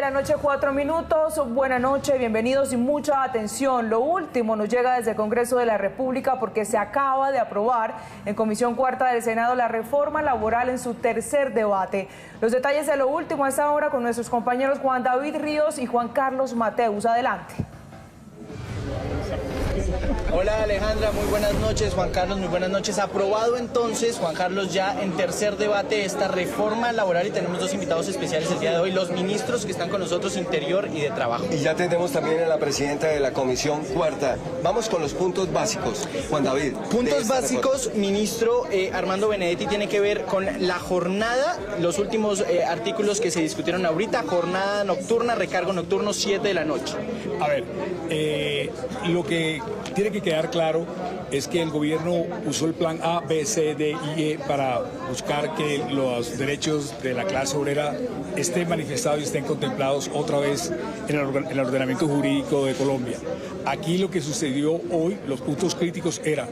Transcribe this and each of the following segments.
la noche, 4 minutos. Buenas noches, bienvenidos y mucha atención. Lo último nos llega desde el Congreso de la República porque se acaba de aprobar en Comisión Cuarta del Senado la reforma laboral en su tercer debate. Los detalles de lo último a esta hora con nuestros compañeros Juan David Ríos y Juan Carlos Mateus. Adelante. Hola Alejandra, muy buenas noches. Juan Carlos, muy buenas noches. Aprobado entonces, Juan Carlos, ya en tercer debate esta reforma laboral y tenemos dos invitados especiales el día de hoy, los ministros que están con nosotros, Interior y de Trabajo. Y ya tenemos también a la presidenta de la Comisión Cuarta. Vamos con los puntos básicos, Juan David. Puntos básicos, ministro Armando Benedetti, tiene que ver con la jornada, los últimos artículos que se discutieron ahorita, jornada nocturna, recargo nocturno, 7 de la noche. A ver, lo que tiene que quedar claro es que el gobierno usó el plan A, B, C, D y E para buscar que los derechos de la clase obrera estén manifestados y estén contemplados otra vez en el ordenamiento jurídico de Colombia. Aquí lo que sucedió hoy, los puntos críticos eran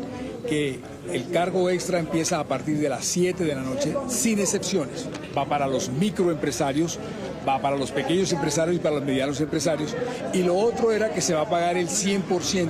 que el cargo extra empieza a partir de las 7 de la noche, sin excepciones. Va para los microempresarios, va para los pequeños empresarios y para los medianos empresarios. Y lo otro era que se va a pagar el 100%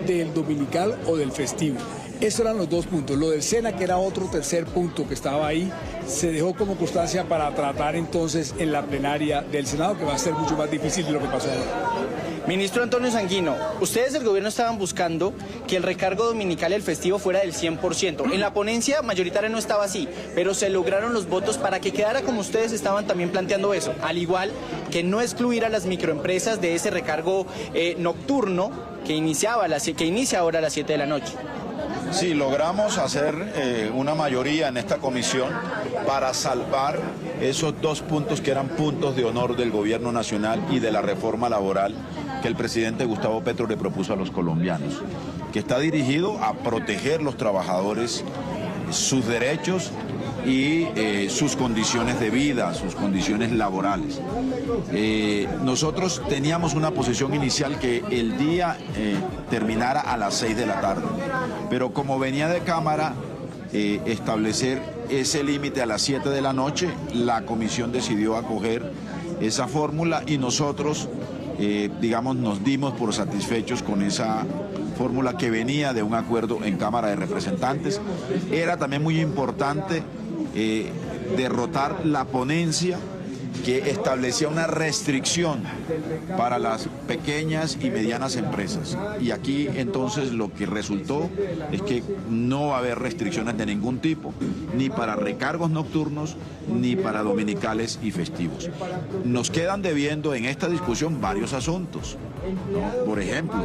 del dominical o del festivo. Esos eran los dos puntos. Lo del SENA, que era otro tercer punto que estaba ahí, se dejó como constancia para tratar entonces en la plenaria del Senado, que va a ser mucho más difícil de lo que pasó ahora. Ministro Antonio Sanguino, ustedes del gobierno estaban buscando que el recargo dominical y el festivo fuera del 100%. En la ponencia mayoritaria no estaba así, pero se lograron los votos para que quedara como ustedes estaban también planteando eso. Al igual que no excluir a las microempresas de ese recargo nocturno que inicia ahora a las 7 de la noche. Sí, logramos hacer una mayoría en esta comisión para salvar esos dos puntos que eran puntos de honor del gobierno nacional y de la reforma laboral que el presidente Gustavo Petro le propuso a los colombianos, que está dirigido a proteger los trabajadores, sus derechos y sus condiciones de vida, sus condiciones laborales. Nosotros teníamos una posición inicial que el día terminara a las 6 de la tarde, pero como venía de Cámara establecer ese límite a las 7 de la noche, la comisión decidió acoger esa fórmula y nosotros, digamos, nos dimos por satisfechos con esa fórmula que venía de un acuerdo en Cámara de Representantes. Era también muy importante derrotar la ponencia que establecía una restricción para las pequeñas y medianas empresas. Y aquí entonces lo que resultó es que no va a haber restricciones de ningún tipo, ni para recargos nocturnos, ni para dominicales y festivos. Nos quedan debiendo en esta discusión varios asuntos, ¿no? Por ejemplo,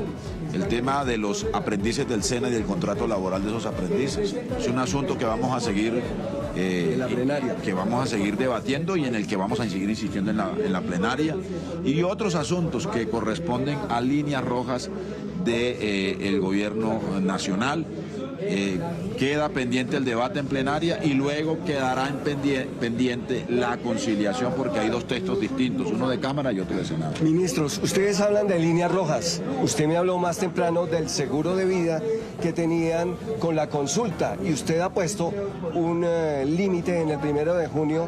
el tema de los aprendices del SENA y del contrato laboral de esos aprendices. Es un asunto que vamos a seguir debatiendo y en el que vamos a seguir insistiendo en la plenaria, y otros asuntos que corresponden a líneas rojas del gobierno nacional. Queda pendiente el debate en plenaria y luego quedará pendiente la conciliación porque hay dos textos distintos, uno de Cámara y otro de Senado. Ministros, ustedes hablan de líneas rojas. Usted me habló más temprano del seguro de vida que tenían con la consulta y usted ha puesto un límite en el 1 de junio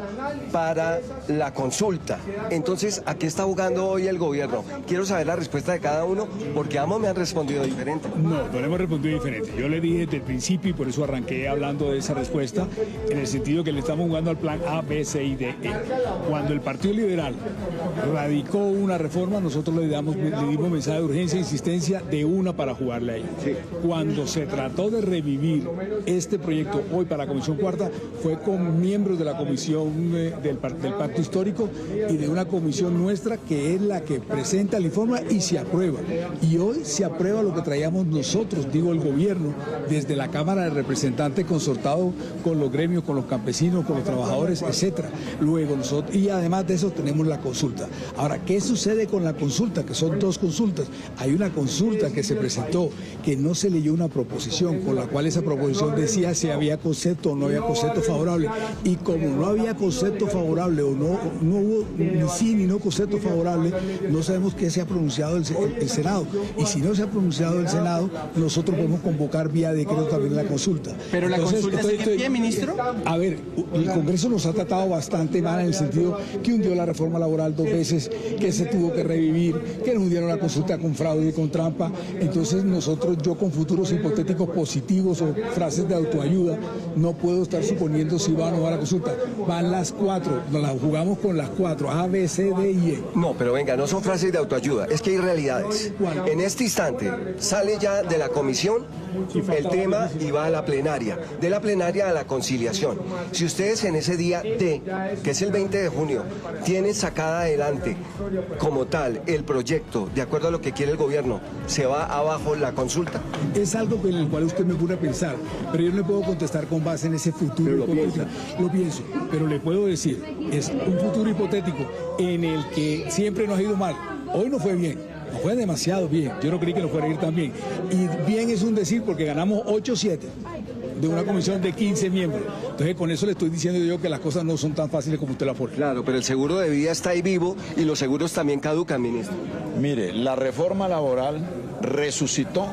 para la consulta. Entonces, ¿a qué está jugando hoy el gobierno? Quiero saber la respuesta de cada uno porque ambos me han respondido diferente. No le hemos respondido diferente. Yo le dije desde el principio y por eso arranqué hablando de esa respuesta, en el sentido que le estamos jugando al plan A, B, C y D, E. Cuando el Partido Liberal radicó una reforma, nosotros le dimos mensaje de urgencia e insistencia de una para jugarle ahí. Sí. Cuando se trató de revivir este proyecto hoy para la Comisión Cuarta, fue con miembros de la Comisión del Pacto Histórico y de una comisión nuestra que es la que presenta el informe y se aprueba. Y hoy se aprueba lo que traíamos nosotros, digo el gobierno, desde la Cámara de Representantes consultado con los gremios, con los campesinos, con los trabajadores, etcétera. Luego nosotros, y además de eso tenemos la consulta. Ahora, ¿qué sucede con la consulta? Que son dos consultas. Hay una consulta que se presentó que no se leyó una proposición, con la cual esa proposición decía si había concepto o no había concepto favorable. Y como no había concepto favorable o no hubo ni sí ni no concepto favorable, no sabemos qué se ha pronunciado el Senado. Y si no se ha pronunciado el Senado, nosotros podemos convocar vía decreto haciendo también la consulta. Pero la consulta sigue en pie, ministro. A ver, el Congreso nos ha tratado bastante mal en el sentido que hundió la reforma laboral 2 veces, que se tuvo que revivir, que nos hundieron la consulta con fraude y con trampa. Entonces nosotros, yo con futuros hipotéticos positivos o frases de autoayuda, no puedo estar suponiendo si va o no va a la consulta. Van las 4, nos la jugamos con las 4, A, B, C, D y E. No, pero venga, no son frases de autoayuda, es que hay realidades. En este instante sale ya de la comisión el tema y va a la plenaria, de la plenaria a la conciliación. Si ustedes en ese día D, que es el 20 de junio, tienen sacada adelante como tal el proyecto, de acuerdo a lo que quiere el gobierno, ¿se va abajo la consulta? Es algo en el cual usted me pone a pensar, pero yo no le puedo contestar con base en ese futuro hipotético. Lo pienso, pero le puedo decir, es un futuro hipotético en el que siempre nos ha ido mal. Hoy no fue bien. No fue demasiado bien, yo no creí que nos fuera a ir tan bien. Y bien es un decir porque ganamos 8-7 de una comisión de 15 miembros. Entonces con eso le estoy diciendo yo que las cosas no son tan fáciles como usted la forma. Claro, pero el seguro de vida está ahí vivo y los seguros también caducan, ministro. Mire, la reforma laboral resucitó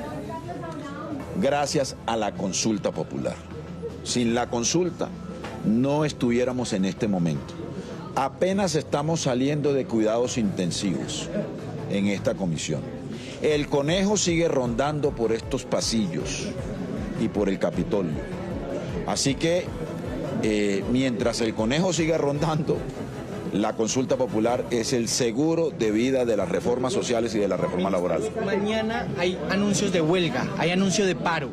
gracias a la consulta popular. Sin la consulta no estuviéramos en este momento. Apenas estamos saliendo de cuidados intensivos en esta comisión. El conejo sigue rondando por estos pasillos y por el Capitolio. Así que mientras el conejo siga rondando, la consulta popular es el seguro de vida de las reformas sociales y de la reforma laboral. Mañana hay anuncios de huelga, hay anuncio de paro.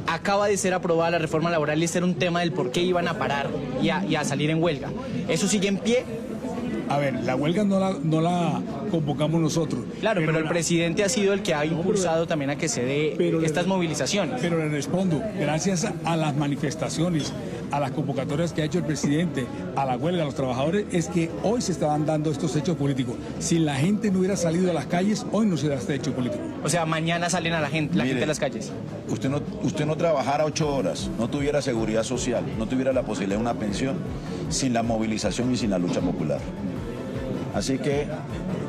Acaba de ser aprobada la reforma laboral y este era un tema del por qué iban a parar y a salir en huelga. ¿Eso sigue en pie? A ver, la huelga no la convocamos nosotros. Claro, pero el presidente ha sido el que ha impulsado también a que se dé estas movilizaciones. Pero le respondo, gracias a las manifestaciones, a las convocatorias que ha hecho el presidente, a la huelga, a los trabajadores, es que hoy se estaban dando estos hechos políticos. Si la gente no hubiera salido a las calles, hoy no se da este hecho político. O sea, mañana salen a la gente a las calles. Usted no trabajara 8 horas, no tuviera seguridad social, no tuviera la posibilidad de una pensión sin la movilización y sin la lucha popular. Así que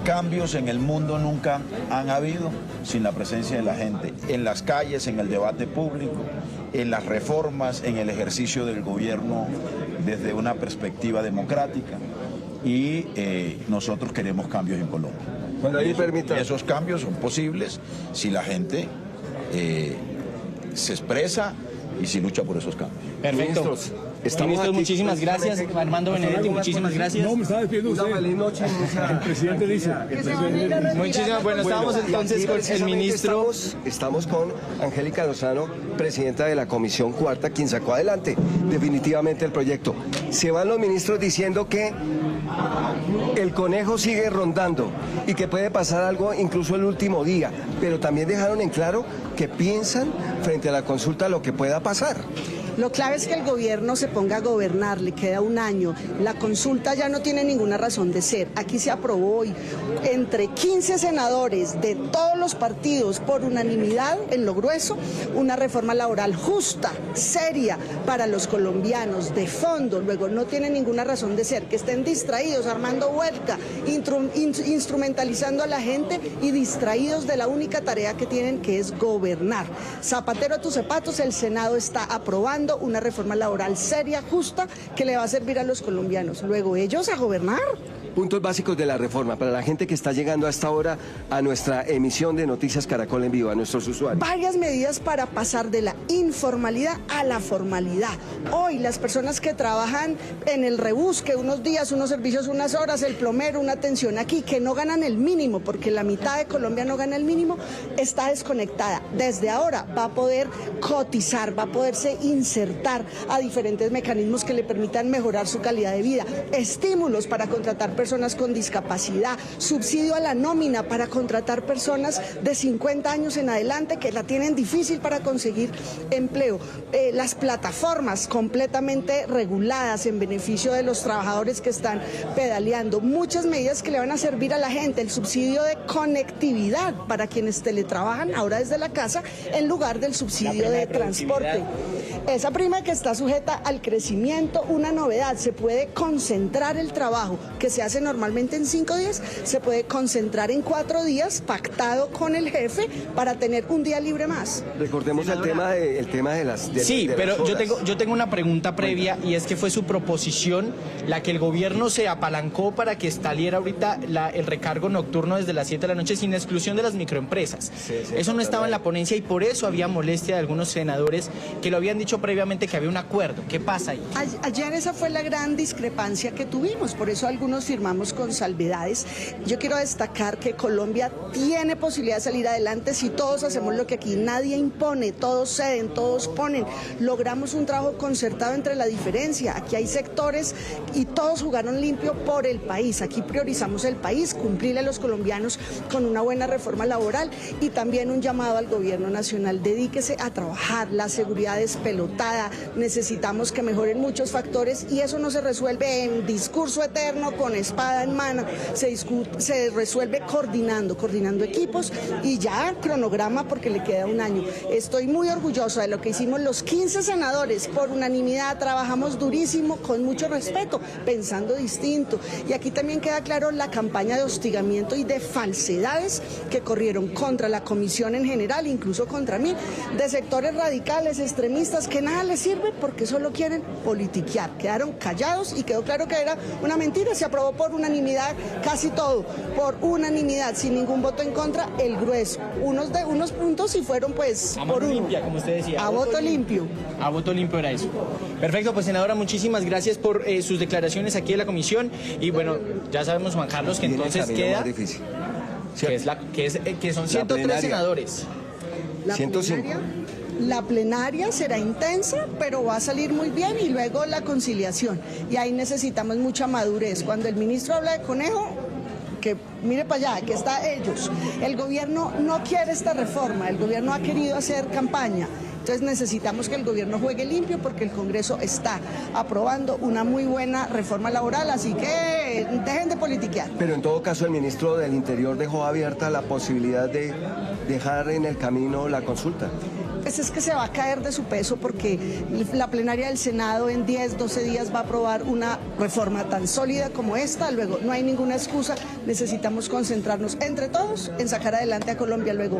cambios en el mundo nunca han habido sin la presencia de la gente, en las calles, en el debate público, en las reformas, en el ejercicio del gobierno desde una perspectiva democrática y nosotros queremos cambios en Colombia. Bueno, ahí permita. Esos cambios son posibles si la gente se expresa y si lucha por esos cambios. Perfecto. Ministros, muchísimas gracias. Armando Benedetti, muchísimas gracias. No, me estaba despidiendo usted. Feliz noche. El presidente dice. Muchísimas, bueno, estábamos entonces con el ministro. Estamos con Angélica Lozano, presidenta de la Comisión Cuarta, quien sacó adelante definitivamente el proyecto. Se van los ministros diciendo que el conejo sigue rondando y que puede pasar algo incluso el último día, pero también dejaron en claro que piensan frente a la consulta lo que pueda pasar. Lo clave es que el gobierno se ponga a gobernar, le queda un año. La consulta ya no tiene ninguna razón de ser. Aquí se aprobó hoy entre 15 senadores de todos los partidos por unanimidad, en lo grueso, una reforma laboral justa, seria para los colombianos, de fondo. Luego no tiene ninguna razón de ser. Que estén distraídos, armando huelga, instrumentalizando a la gente y distraídos de la única tarea que tienen, que es gobernar. Zapatero a tus zapatos, el Senado está aprobando una reforma laboral seria, justa, que le va a servir a los colombianos. Luego ellos a gobernar. Puntos básicos de la reforma para la gente que está llegando a esta hora a nuestra emisión de Noticias Caracol en Vivo, a nuestros usuarios. Varias medidas para pasar de la informalidad a la formalidad. Hoy las personas que trabajan en el rebusque, unos días, unos servicios, unas horas, el plomero, una atención aquí, que no ganan el mínimo, porque la mitad de Colombia no gana el mínimo, está desconectada. Desde ahora va a poder cotizar, va a poderse insertar a diferentes mecanismos que le permitan mejorar su calidad de vida, estímulos para contratar personas con discapacidad, subsidio a la nómina para contratar personas de 50 años en adelante que la tienen difícil para conseguir empleo, las plataformas completamente reguladas en beneficio de los trabajadores que están pedaleando, muchas medidas que le van a servir a la gente, el subsidio de conectividad para quienes teletrabajan ahora desde la casa en lugar del subsidio de transporte. Esa prima que está sujeta al crecimiento, una novedad, se puede concentrar el trabajo que se hace normalmente en 5 días, se puede concentrar en 4 días, pactado con el jefe, para tener un día libre más. Recordemos el tema de las... Sí, pero las horas. yo tengo una pregunta previa, y es que fue su proposición la que el gobierno se apalancó para que saliera ahorita el recargo nocturno desde las 7 de la noche sin exclusión de las microempresas. Eso no estaba en la ponencia y por eso había molestia de algunos senadores que lo habían dicho previamente que había un acuerdo. ¿Qué pasa ahí? Ayer esa fue la gran discrepancia que tuvimos, por eso algunos firmamos con salvedades. Yo quiero destacar que Colombia tiene posibilidad de salir adelante si todos hacemos lo que aquí nadie impone, todos ceden, todos ponen. Logramos un trabajo concertado entre la diferencia. Aquí hay sectores y todos jugaron limpio por el país. Aquí priorizamos el país, cumplirle a los colombianos con una buena reforma laboral y también un llamado al gobierno nacional. Dedíquese a trabajar, la seguridad es pelotada, necesitamos que mejoren muchos factores y eso no se resuelve en discurso eterno con espada en mano, se resuelve coordinando equipos y ya cronograma porque le queda un año. Estoy muy orgullosa de lo que hicimos los 15 senadores, por unanimidad, trabajamos durísimo, con mucho respeto, pensando distinto. Y aquí también queda claro la campaña de hostigamiento y de falsedades que corrieron contra la comisión en general, incluso contra mí, de sectores radicales, extremistas, que nada les sirve porque solo quieren politiquear. Quedaron callados y quedó claro que era una mentira. Se aprobó por unanimidad casi todo, por unanimidad, sin ningún voto en contra, el grueso. Unos puntos sí fueron pues A por mano uno. limpia, como usted decía. A voto limpio. A voto limpio era eso. Perfecto, pues senadora, muchísimas gracias por sus declaraciones aquí en la comisión. Y bueno, ya sabemos, Juan Carlos, que Viene el entonces camino queda... más difícil. Que son 103 plenaria. senadores. La 105. La plenaria será intensa, pero va a salir muy bien y luego la conciliación. Y ahí necesitamos mucha madurez. Cuando el ministro habla de conejo, que mire para allá, que está ellos. El gobierno no quiere esta reforma, el gobierno ha querido hacer campaña. Entonces necesitamos que el gobierno juegue limpio porque el Congreso está aprobando una muy buena reforma laboral, así que dejen de politiquear. Pero en todo caso el ministro del Interior dejó abierta la posibilidad de dejar en el camino la consulta. Pues es que se va a caer de su peso porque la plenaria del Senado en 10, 12 días va a aprobar una reforma tan sólida como esta. Luego no hay ninguna excusa, necesitamos concentrarnos entre todos en sacar adelante a Colombia. Luego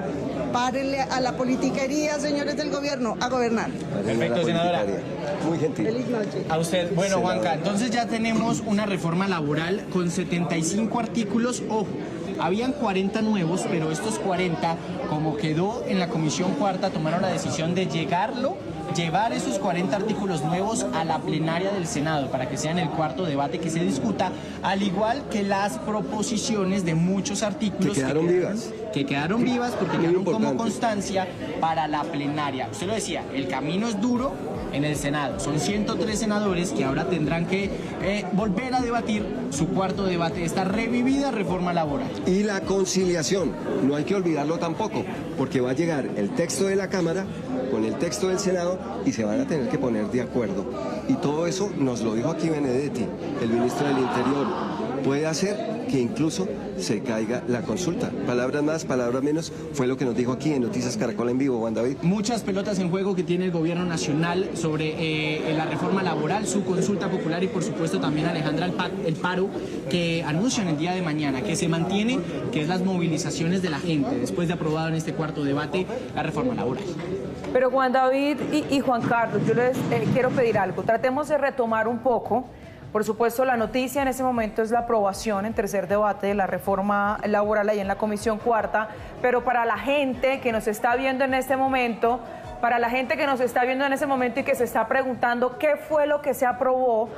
párenle a la politiquería, señores del gobierno, a gobernar. Perfecto, senadora. Muy gentil. Feliz noche. A usted. Bueno, Senadora. Juanca, entonces ya tenemos una reforma laboral con 75 artículos. Ojo, habían 40 nuevos, pero estos 40, como quedó en la Comisión Cuarta, tomaron la decisión de llevar esos 40 artículos nuevos a la plenaria del Senado para que sea en el cuarto debate que se discuta, al igual que las proposiciones de muchos artículos Que quedaron vivas. Que quedaron vivas porque Muy quedaron como importante. constancia para la plenaria. Usted lo decía, el camino es duro en el Senado. Son 103 senadores que ahora tendrán que volver a debatir su cuarto debate de esta revivida reforma laboral. Y la conciliación, no hay que olvidarlo tampoco, porque va a llegar el texto de la Cámara con el texto del Senado y se van a tener que poner de acuerdo. Y todo eso nos lo dijo aquí Benedetti, el ministro del Interior. Puede hacer que incluso se caiga la consulta. Palabras más, palabras menos, fue lo que nos dijo aquí en Noticias Caracol en vivo, Juan David. Muchas pelotas en juego que tiene el gobierno nacional sobre la reforma laboral, su consulta popular y por supuesto también Alejandra el paro que anuncian el día de mañana, que se mantiene, que es las movilizaciones de la gente después de aprobado en este cuarto debate la reforma laboral. Pero Juan David y Juan Carlos, yo les quiero pedir algo. Tratemos de retomar un poco. Por supuesto, la noticia en ese momento es la aprobación en tercer debate de la reforma laboral ahí en la Comisión Cuarta, pero para la gente que nos está viendo en este momento, y que se está preguntando qué fue lo que se aprobó,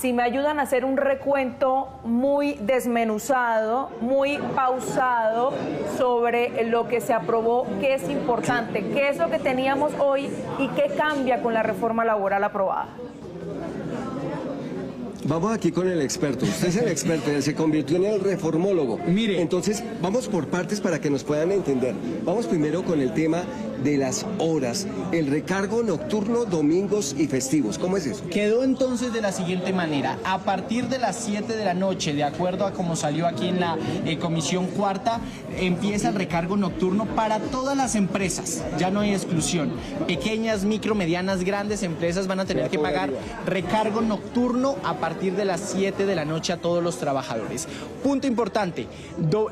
si me ayudan a hacer un recuento muy desmenuzado, muy pausado sobre lo que se aprobó, qué es importante, qué es lo que teníamos hoy y qué cambia con la reforma laboral aprobada. Vamos aquí con el experto. Usted es el experto, él se convirtió en el reformólogo. Mire. Entonces, vamos por partes para que nos puedan entender. Vamos primero con el tema de las horas, el recargo nocturno, domingos y festivos. ¿Cómo es eso? Quedó entonces de la siguiente manera: a partir de las 7 de la noche, de acuerdo a como salió aquí en la Comisión Cuarta, empieza el recargo nocturno para todas las empresas, ya no hay exclusión. Pequeñas, micro, medianas, grandes empresas van a tener que pagar recargo nocturno a partir de las 7 de la noche a todos los trabajadores. Punto importante,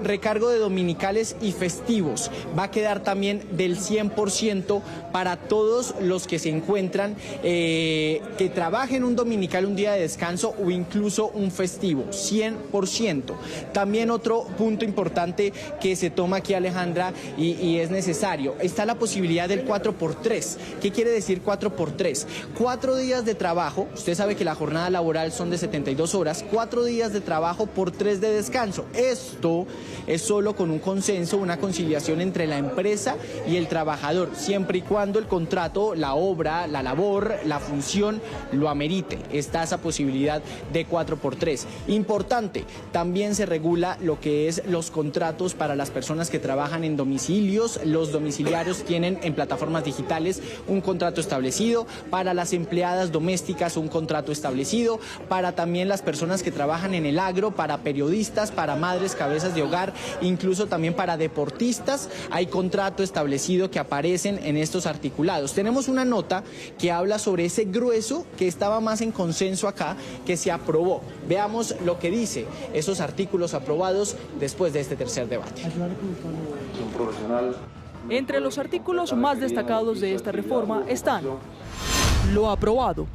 recargo de dominicales y festivos va a quedar también del 100% para todos los que se encuentran, que trabajen un dominical, un día de descanso o incluso un festivo, 100%. También otro punto importante que se toma aquí, Alejandra, y es necesario, está la posibilidad del 4x3. ¿Qué quiere decir 4x3? 4 días de trabajo, usted sabe que la jornada laboral son de 72 horas, 4 días de trabajo por 3 de descanso. Esto es solo con un consenso, una conciliación entre la empresa y el trabajador, siempre y cuando el contrato, la obra, la labor, la función lo amerite. Está esa posibilidad de 4x3. Importante, también se regula lo que es los contratos para las personas que trabajan en domicilios. Los domiciliarios tienen en plataformas digitales un contrato establecido, para las empleadas domésticas un contrato establecido, para también las personas que trabajan en el agro, para periodistas, para madres, cabezas de hogar, incluso también para deportistas hay contrato establecido que aparecen en estos articulados. Tenemos una nota que habla sobre ese grueso que estaba más en consenso acá, que se aprobó. Veamos lo que dice esos artículos aprobados después de este tercer debate. Entre los artículos más destacados de esta reforma están: lo aprobado,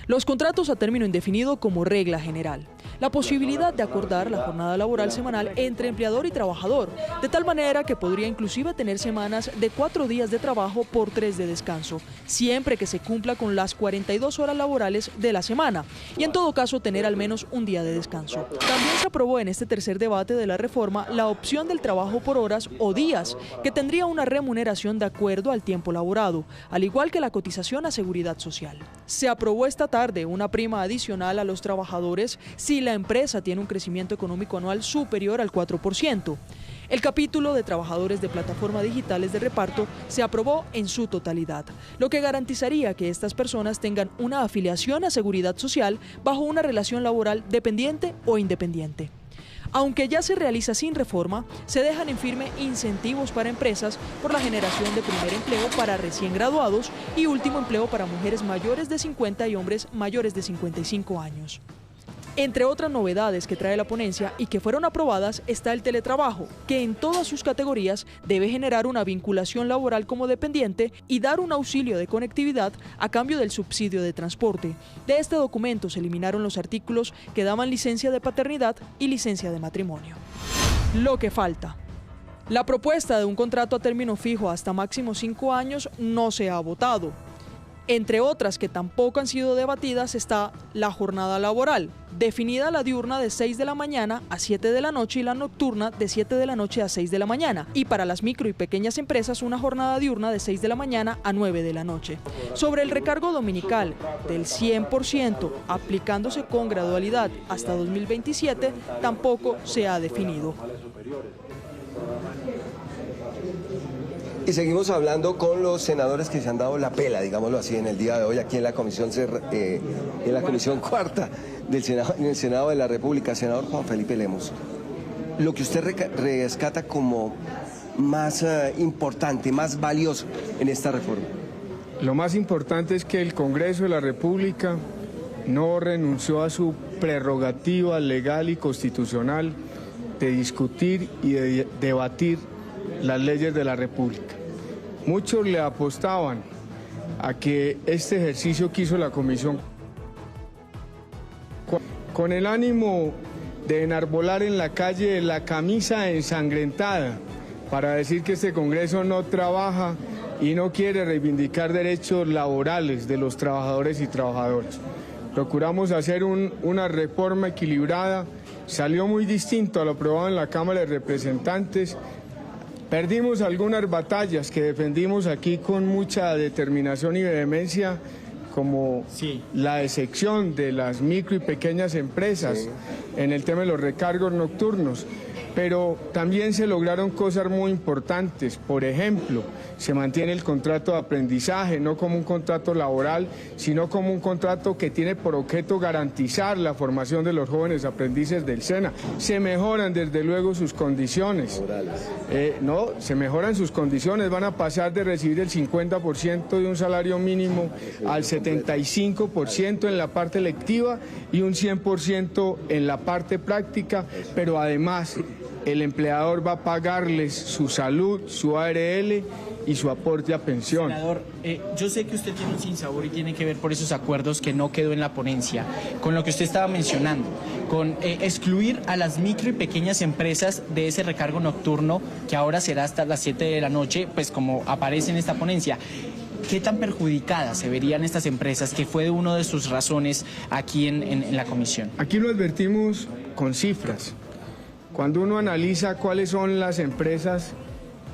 los contratos a término indefinido como regla general, la posibilidad de acordar la jornada laboral semanal entre empleador y trabajador, de tal manera que podría inclusive tener semanas de 4 días de trabajo por 3 de descanso, siempre que se cumpla con las 42 horas laborales de la semana, y en todo caso tener al menos un día de descanso. También se aprobó en este tercer debate de la reforma la opción del trabajo por horas o días, que tendría una remuneración de acuerdo al tiempo laborado, al igual que la cotización a seguridad social. Se aprobó esta tarde una prima adicional a los trabajadores si la empresa tiene un crecimiento económico anual superior al 4%. El capítulo de trabajadores de plataformas digitales de reparto se aprobó en su totalidad, lo que garantizaría que estas personas tengan una afiliación a seguridad social bajo una relación laboral dependiente o independiente. Aunque ya se realiza sin reforma, se dejan en firme incentivos para empresas por la generación de primer empleo para recién graduados y último empleo para mujeres mayores de 50 y hombres mayores de 55 años. Entre otras novedades que trae la ponencia y que fueron aprobadas está el teletrabajo, que en todas sus categorías debe generar una vinculación laboral como dependiente y dar un auxilio de conectividad a cambio del subsidio de transporte. De este documento se eliminaron los artículos que daban licencia de paternidad y licencia de matrimonio. Lo que falta. La propuesta de un contrato a término fijo hasta máximo 5 años no se ha votado. Entre otras que tampoco han sido debatidas está la jornada laboral, definida la diurna de 6 de la mañana a 7 de la noche y la nocturna de 7 de la noche a 6 de la mañana. Y para las micro y pequeñas empresas una jornada diurna de 6 de la mañana a 9 de la noche. Sobre el recargo dominical del 100%, aplicándose con gradualidad hasta 2027, tampoco se ha definido. Y seguimos hablando con los senadores que se han dado la pela, digámoslo así, en el día de hoy aquí en la comisión cuarta del Senado, en el Senado de la República. Senador Juan Felipe Lemos, lo que usted rescata como más importante, más valioso en esta reforma. Lo más importante es que el Congreso de la República no renunció a su prerrogativa legal y constitucional de discutir y de debatir las leyes de la República. Muchos le apostaban a que este ejercicio que hizo la Comisión, con el ánimo de enarbolar en la calle la camisa ensangrentada para decir que este Congreso no trabaja y no quiere reivindicar derechos laborales de los trabajadores y trabajadoras. Procuramos hacer una reforma equilibrada, salió muy distinto a lo aprobado en la Cámara de Representantes. Perdimos algunas batallas que defendimos aquí con mucha determinación y vehemencia como la decepción de las micro y pequeñas empresas en el tema de los recargos nocturnos. Pero también se lograron cosas muy importantes. Por ejemplo, se mantiene el contrato de aprendizaje, no como un contrato laboral, sino como un contrato que tiene por objeto garantizar la formación de los jóvenes aprendices del SENA. Se mejoran desde luego sus condiciones. Se mejoran sus condiciones, van a pasar de recibir el 50% de un salario mínimo al 75% en la parte lectiva y un 100% en la parte práctica, pero además el empleador va a pagarles su salud, su ARL y su aporte a pensión. Senador, yo sé que usted tiene un sinsabor y tiene que ver por esos acuerdos que no quedó en la ponencia, con lo que usted estaba mencionando, con excluir a las micro y pequeñas empresas de ese recargo nocturno que ahora será hasta las 7 de la noche, pues como aparece en esta ponencia. ¿Qué tan perjudicadas se verían estas empresas, que fue una de sus razones aquí en la comisión? Aquí lo advertimos con cifras. Cuando uno analiza cuáles son las empresas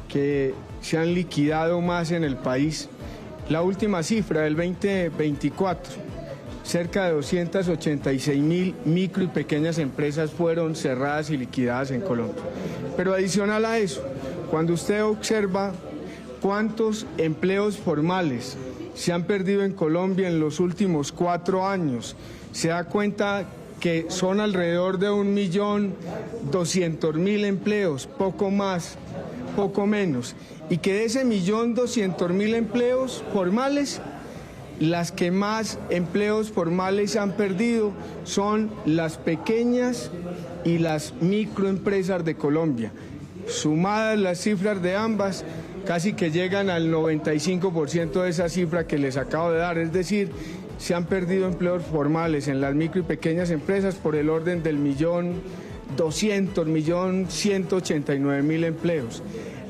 que se han liquidado más en el país, la última cifra del 2024, cerca de 286.000 micro y pequeñas empresas fueron cerradas y liquidadas en Colombia. Pero adicional a eso, cuando usted observa cuántos empleos formales se han perdido en Colombia en los últimos 4 años, se da cuenta que son alrededor de 1.200.000 empleos, poco más, poco menos, y que de ese 1.200.000 empleos formales, las que más empleos formales han perdido son las pequeñas y las microempresas de Colombia. Sumadas las cifras de ambas, casi que llegan al 95% de esa cifra que les acabo de dar, es decir, se han perdido empleos formales en las micro y pequeñas empresas por el orden del 1.189.000 empleos.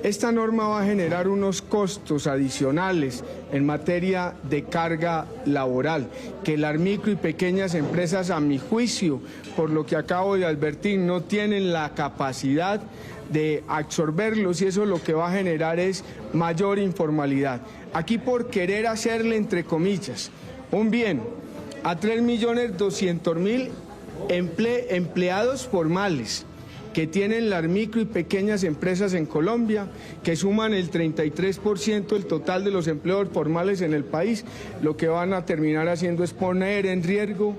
Esta norma va a generar unos costos adicionales en materia de carga laboral, que las micro y pequeñas empresas, a mi juicio, por lo que acabo de advertir, no tienen la capacidad de absorberlos, y eso lo que va a generar es mayor informalidad. Aquí, por querer hacerle, entre comillas, un bien a 3.200.000 empleados formales que tienen las micro y pequeñas empresas en Colombia, que suman el 33% del total de los empleos formales en el país, lo que van a terminar haciendo es poner en riesgo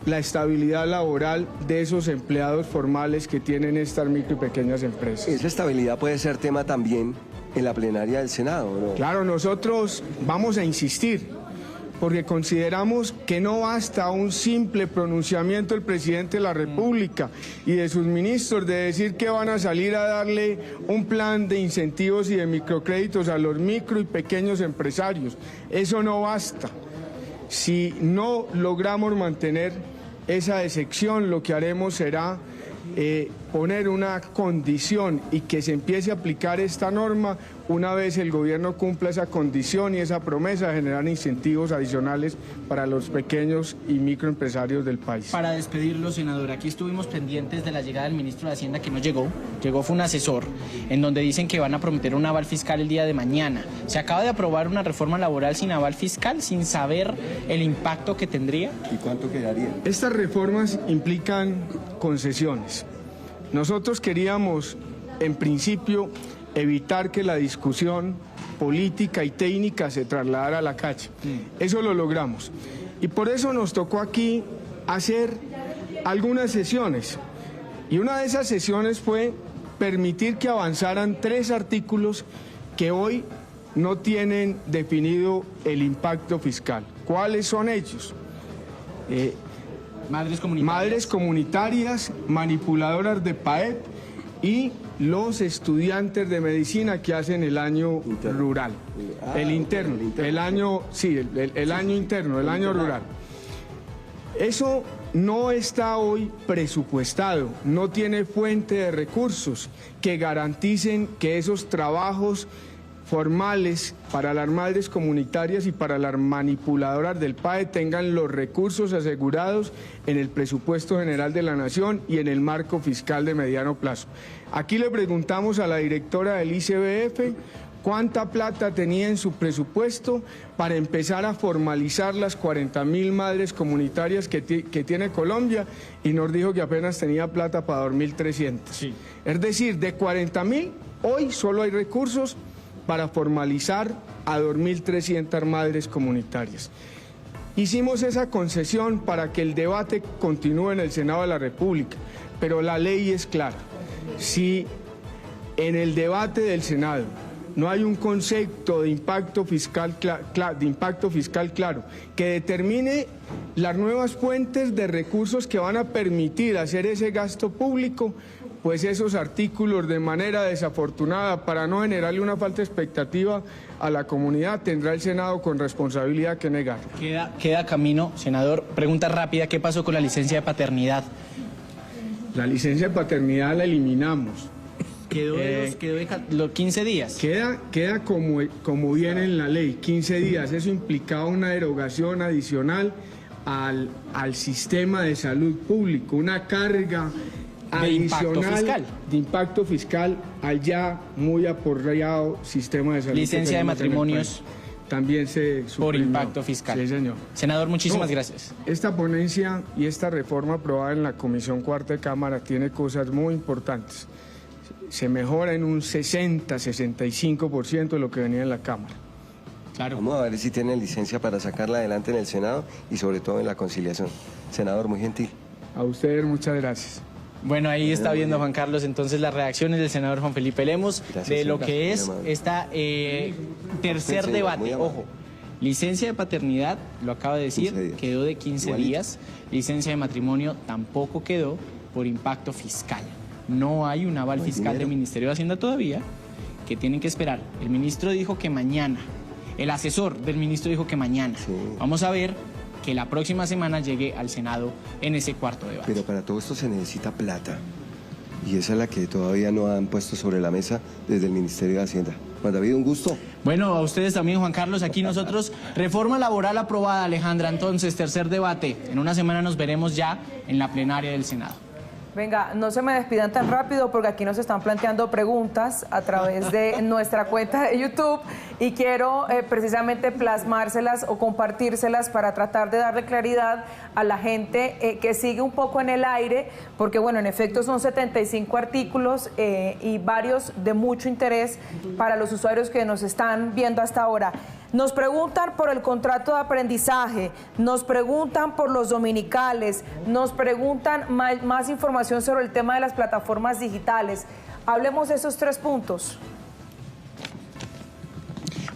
la estabilidad laboral de esos empleados formales que tienen estas micro y pequeñas empresas. Esa estabilidad puede ser tema también en la plenaria del Senado, ¿no? Claro, nosotros vamos a insistir, porque consideramos que no basta un simple pronunciamiento del presidente de la República y de sus ministros de decir que van a salir a darle un plan de incentivos y de microcréditos a los micro y pequeños empresarios. Eso no basta. Si no logramos mantener esa excepción, lo que haremos será poner una condición y que se empiece a aplicar esta norma una vez el gobierno cumpla esa condición y esa promesa de generar incentivos adicionales para los pequeños y microempresarios del país. Para despedirlo, senador, aquí estuvimos pendientes de la llegada del ministro de Hacienda, que no llegó. Fue un asesor, en donde dicen que van a prometer un aval fiscal el día de mañana. Se acaba de aprobar una reforma laboral sin aval fiscal, sin saber el impacto que tendría. ¿Y cuánto quedaría? Estas reformas implican concesiones. Nosotros queríamos, en principio, evitar que la discusión política y técnica se trasladara a la calle. Eso lo logramos. Y por eso nos tocó aquí hacer algunas sesiones. Y una de esas sesiones fue permitir que avanzaran 3 artículos que hoy no tienen definido el impacto fiscal. ¿Cuáles son ellos? Madres comunitarias, manipuladoras de PAEP y los estudiantes de medicina que hacen el año rural, el interno, el año interno, el año rural. Eso no está hoy presupuestado, no tiene fuente de recursos que garanticen que esos trabajos formales para las madres comunitarias y para las manipuladoras del PAE tengan los recursos asegurados en el presupuesto general de la Nación y en el marco fiscal de mediano plazo. Aquí le preguntamos a la directora del ICBF cuánta plata tenía en su presupuesto para empezar a formalizar las 40.000 madres comunitarias que tiene Colombia, y nos dijo que apenas tenía plata para 2.300. Sí. Es decir, de 40.000, hoy solo hay recursos para formalizar a 2.300 madres comunitarias. Hicimos esa concesión para que el debate continúe en el Senado de la República, pero la ley es clara. Si en el debate del Senado no hay un concepto de impacto fiscal claro que determine las nuevas fuentes de recursos que van a permitir hacer ese gasto público, pues esos artículos, de manera desafortunada, para no generarle una falta de expectativa a la comunidad, tendrá el Senado con responsabilidad que negar. Queda camino, senador. Pregunta rápida, ¿qué pasó con la licencia de paternidad? La licencia de paternidad la eliminamos. Quedó de los 15 días. Queda como viene en la ley, 15 días. Eso implicaba una derogación adicional al sistema de salud público, una carga adicional de impacto fiscal al ya muy aporreado sistema de salud. Licencia de matrimonios también se suprimió. Por impacto fiscal. Sí, señor. Senador, muchísimas gracias. Esta ponencia y esta reforma aprobada en la Comisión Cuarta de Cámara tiene cosas muy importantes. Se mejora en un 60-65% de lo que venía en la Cámara. Claro. Vamos a ver si tienen licencia para sacarla adelante en el Senado y sobre todo en la conciliación. Senador, muy gentil. A ustedes muchas gracias. Bueno, ahí está viendo Juan Carlos entonces las reacciones del senador Juan Felipe Lemos de lo que es esta tercer debate. Ojo, licencia de paternidad, lo acaba de decir, quedó de 15 días. Licencia de matrimonio tampoco quedó por impacto fiscal. No hay un aval fiscal del Ministerio de Hacienda todavía, que tienen que esperar. El ministro dijo que mañana, el asesor del ministro dijo que mañana. Sí. Vamos a ver que la próxima semana llegue al Senado en ese cuarto debate. Pero para todo esto se necesita plata. Y esa es la que todavía no han puesto sobre la mesa desde el Ministerio de Hacienda. Juan David, un gusto. Bueno, a ustedes también, Juan Carlos. Aquí nosotros, reforma laboral aprobada, Alejandra. Entonces, tercer debate. En una semana nos veremos ya en la plenaria del Senado. Venga, no se me despidan tan rápido porque aquí nos están planteando preguntas a través de nuestra cuenta de YouTube y quiero precisamente plasmárselas o compartírselas para tratar de darle claridad a la gente que sigue un poco en el aire, porque bueno, en efecto son 75 artículos y varios de mucho interés para los usuarios que nos están viendo hasta ahora. Nos preguntan por el contrato de aprendizaje, nos preguntan por los dominicales, nos preguntan más información sobre el tema de las plataformas digitales. Hablemos de esos 3 puntos.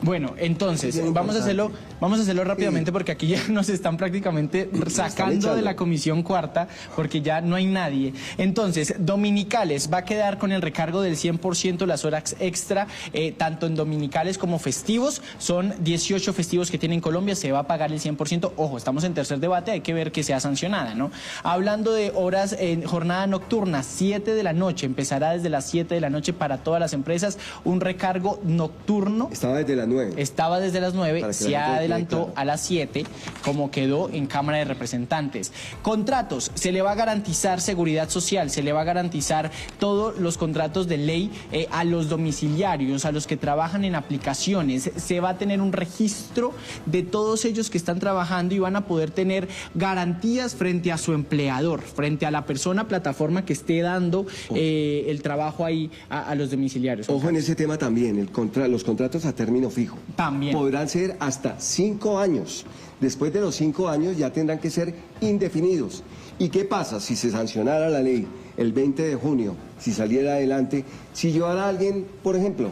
Bueno, entonces, vamos a hacerlo rápidamente porque aquí ya nos están prácticamente sacando de la Comisión Cuarta porque ya no hay nadie. Entonces, dominicales va a quedar con el recargo del 100% las horas extra, tanto en dominicales como festivos. Son 18 festivos que tiene Colombia, se va a pagar el 100%. Ojo, estamos en tercer debate, hay que ver que sea sancionada, ¿no? Hablando de horas en jornada nocturna, 7 de la noche, empezará desde las 7 de la noche para todas las empresas, un recargo nocturno. Estaba desde las 9. Estaba desde las 9, se adelantó a las 7, como quedó en Cámara de Representantes. Contratos, se le va a garantizar seguridad social, se le va a garantizar todos los contratos de ley a los domiciliarios, a los que trabajan en aplicaciones. Se va a tener un registro de todos ellos que están trabajando y van a poder tener garantías frente a su empleador, frente a la persona, plataforma que esté dando el trabajo ahí a los domiciliarios. Ojo en ese tema también, los contratos a término fijo. También. Podrán ser hasta 5 años. Después de los 5 años ya tendrán que ser indefinidos. ¿Y qué pasa si se sancionara la ley el 20 de junio, si saliera adelante, si llevara a alguien, por ejemplo,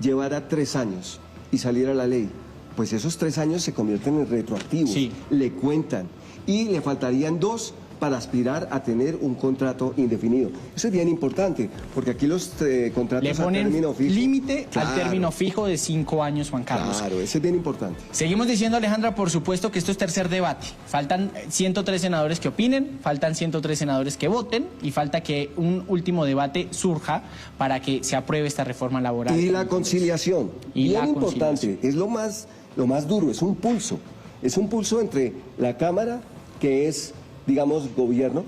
llevara 3 años y saliera la ley? Pues esos 3 años se convierten en retroactivos, sí. Le cuentan y le faltarían 2 para aspirar a tener un contrato indefinido. Eso es bien importante, porque aquí los contratos le ponen a término fijo, límite al término fijo de 5 años, Juan Carlos. Claro, eso es bien importante. Seguimos diciendo, Alejandra, por supuesto que esto es tercer debate. Faltan 103 senadores que opinen, faltan 103 senadores que voten y falta que un último debate surja para que se apruebe esta reforma laboral. Y la conciliación. Y bien la importante, es lo más duro, es un pulso. Es un pulso entre la Cámara, que es, digamos, gobierno,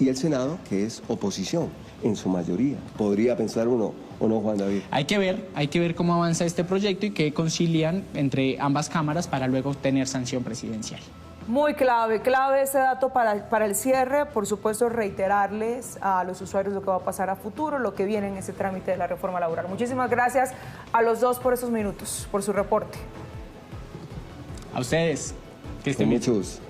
y el Senado, que es oposición en su mayoría. Podría pensar uno, ¿o no, Juan David? Hay que ver cómo avanza este proyecto y qué concilian entre ambas cámaras para luego tener sanción presidencial. Muy clave ese dato para el cierre. Por supuesto, reiterarles a los usuarios lo que va a pasar a futuro, lo que viene en ese trámite de la reforma laboral. Muchísimas gracias a los dos por esos minutos, por su reporte. A ustedes, que estén Con bien. mucho gusto.